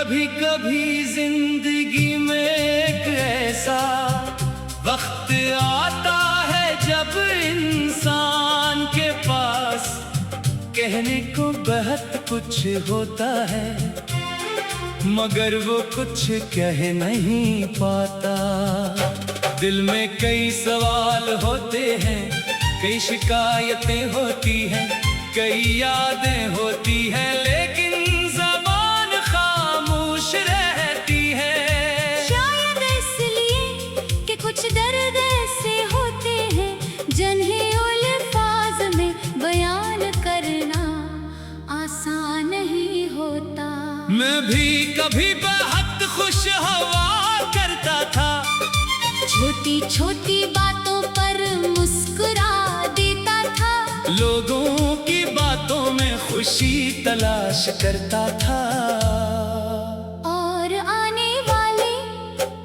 कभी कभी जिंदगी में एक ऐसा वक्त आता है जब इंसान के पास कहने को बहुत कुछ होता है, मगर वो कुछ कह नहीं पाता। दिल में कई सवाल होते हैं, कई शिकायतें होती हैं, कई यादें होती हैं, लेकिन ज़बान खामोश रहती है। शायद इसलिए कि कुछ दर्द ऐसे होते हैं जिन्हें अल्फाज में बयान करना आसान नहीं होता। मैं भी कभी बहुत खुश हुआ करता था, छोटी छोटी बातों पर मुस्कुरा देता था, लोगों की बातों में खुशी तलाश करता था, और आने वाले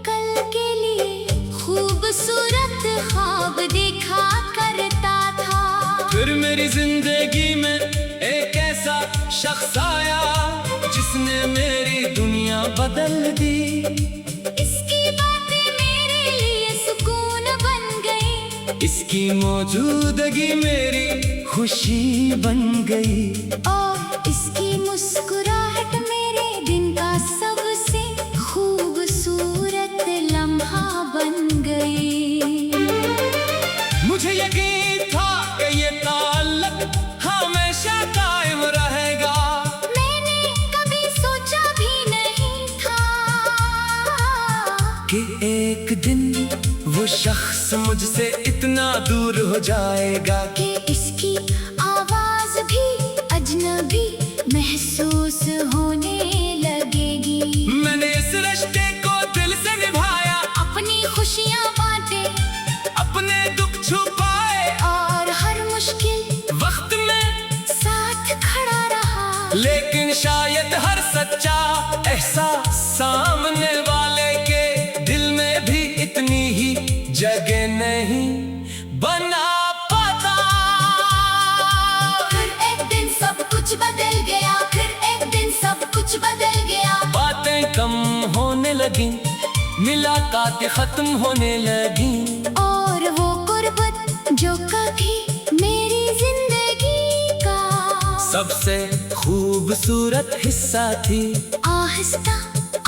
कल के लिए खूबसूरत ख्वाब देखा करता था। फिर मेरी जिंदगी में एक ऐसा शख्स आया जिसने मेरी दुनिया बदल दी। इसकी बातें मेरे लिए सुकून बन गई, इसकी मौजूदगी मेरी खुशी बन गई, और इसकी मुस्कुराहट मेरे दिन का सबसे खूबसूरत लम्हा बन गई। मुझे यकीन था कि ये ताल्लुक हमेशा कायम रहेगा, मैंने कभी सोचा भी नहीं था कि एक दिन वो शख्स मुझसे इतना दूर हो जाएगा कि इसकी आवाज भी अजनबी महसूस होने लगेगी। मैंने इस रिश्ते को दिल से निभाया, अपनी खुशियाँ बांटे, अपने दुख छुपाए, और हर मुश्किल वक्त में साथ खड़ा रहा। लेकिन शायद हर सच्चा एहसास सामने वाले के दिल में भी इतनी ही जगह नहीं बना पाता। फिर एक दिन सब कुछ बदल गया, फिर एक दिन सब कुछ बदल गया। बातें कम होने लगी, मुलाकातें खत्म होने लगी, और वो गुर्बत जो कभी मेरी जिंदगी का सबसे खूबसूरत हिस्सा थी, आहिस्ता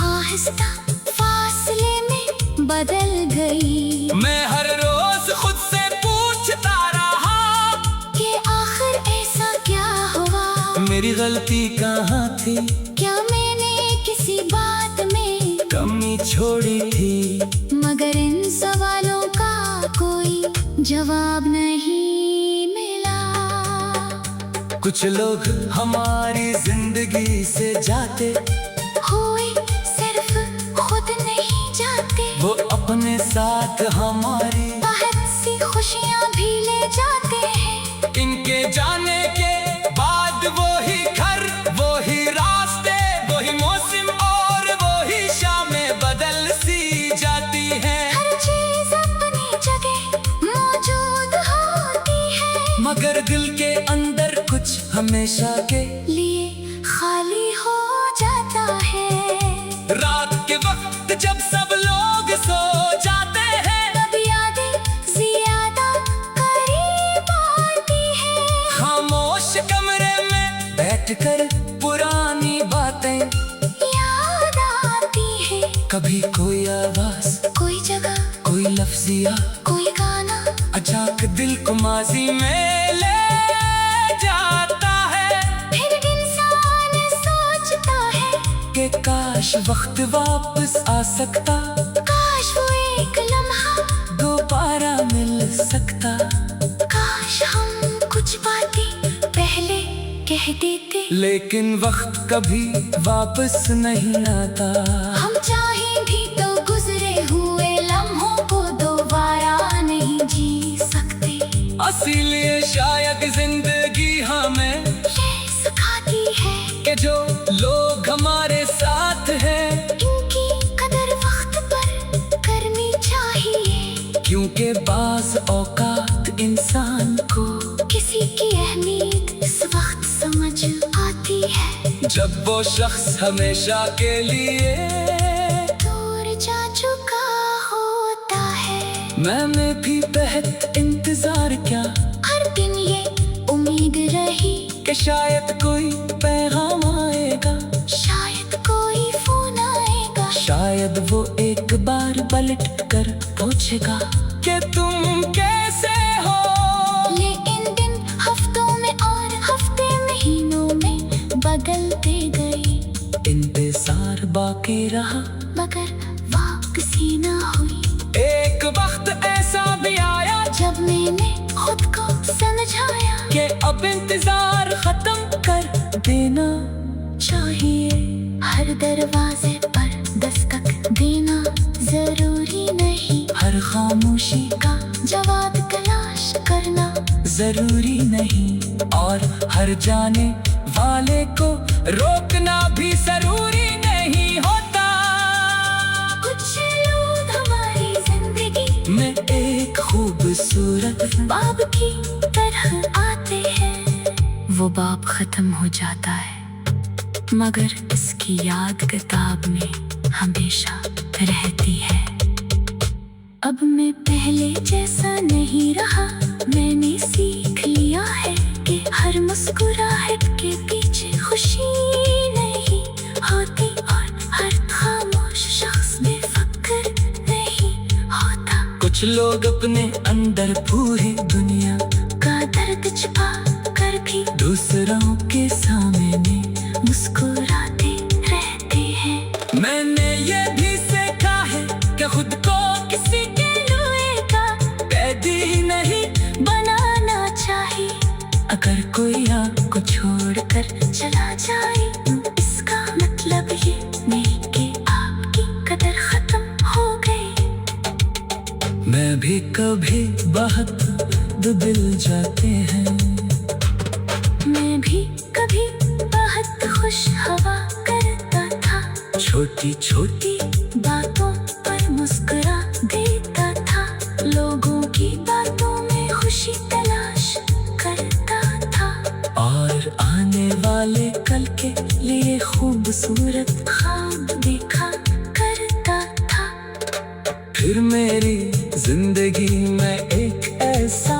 आहिस्ता फासले में बदल गई। मैं हर रोज खुद से पूछता रहा कि आखिर ऐसा क्या हुआ, मेरी गलती कहाँ थी, क्या मैंने किसी बात में कमी छोड़ी थी। मगर इन सवालों का कोई जवाब नहीं मिला। कुछ लोग हमारी जिंदगी से जाते हुए सिर्फ खुद नहीं जाते, वो अपने साथ हमारी बहुत सी खुशियाँ भी ले जाते हैं। इनके जाने के बाद वो ही घर, वो ही रास्ते, वो ही मौसम और वो ही शामें बदल सी जाती हैं। हर चीज अपनी जगह मौजूद होती है, मगर दिल के अंदर कुछ हमेशा के लिए खाली हो जाता है। रात के वक्त जब सब लोग सो जाते हैं, तब यादें ज्यादा करीब आती है। खामोश कमरे में बैठकर पुरानी बातें याद आती है, कभी कोई आवाज, कोई जगह, कोई लफ्जिया, कोई गाना अचानक दिल को माजी में ले जाता है। फिर इंसान सोचता है कि काश वक्त वापस आ सकता, काश वो एक लम्हा दोबारा मिल सकता, काश हम कुछ बातें पहले कह देते। लेकिन वक्त कभी वापस नहीं आता। हम चाहें भी तो गुजरे हुए लम्हों को दोबारा नहीं जी सकते। इसीलिए शायद जिंदगी हमें ये सिखाती है कि जो लोग हमारे साथ हैं, इनकी कदर वक्त पर करनी चाहिए, क्योंकि बाज़ औकात इंसान को किसी की अहमियत इस वक्त समझ आती है जब वो शख्स हमेशा के लिए दूर जा चुका होता है। मैंने भी बेहद इंतजार क्या, हर दिन ये उम्मीद रही कि शायद कोई पैगाम आएगा, शायद कोई फोन आएगा, शायद वो एक बार पलट कर पूछेगा कि तुम कैसे हो। लेकिन दिन हफ्तों में और हफ्ते महीनों में बदलते गए। इंतजार बाकी रहा मगर वापसी न हुई। एक वक्त ऐसा भी आया जब मैंने खुद को समझाया कि अब इंतजार खत्म कर देना चाहिए। हर दरवाजे पर दस्तक देना जरूरी नहीं, हर खामोशी का जवाब तलाश करना जरूरी नहीं, और हर जाने वाले को रोकना भी जरूरी नहीं होता। कुछ लोग हमारी जिंदगी मैं एक खूबसूरत बाब की तरह आते हैं। वो बाब खत्म हो जाता है मगर इसकी याद किताब में हमेशा रहती है। अब मैं पहले जैसा नहीं रहा, मैंने सीख लिया है कि हर मुस्कुराहट के पीछे खुशी नहीं होती, और हर खामोश शख्स में फक्र नहीं होता। कुछ लोग अपने अंदर पूरी दुनिया का दर्द छिपा कर भी दूसरों के सामने मुस्कुराते रहते हैं। मैंने ये भी सीखा है कि खुद को किसी के रोए का कैदी नहीं बनाना चाहिए। अगर कोई आपको छोड़कर चला जाए इसका मतलब ये नहीं कि आपकी कदर खत्म हो गई। मैं भी कभी बहुत दिल जाते हैं, मैं भी कभी बहुत खुश हवा करता था, छोटी छोटी बातों पर मुस्कुरा देता था, लोगों की बातों में खुशी तलाश करता था, और आने वाले कल के लिए खूबसूरत ख्वाब देखा करता था। फिर मेरी जिंदगी में एक ऐसा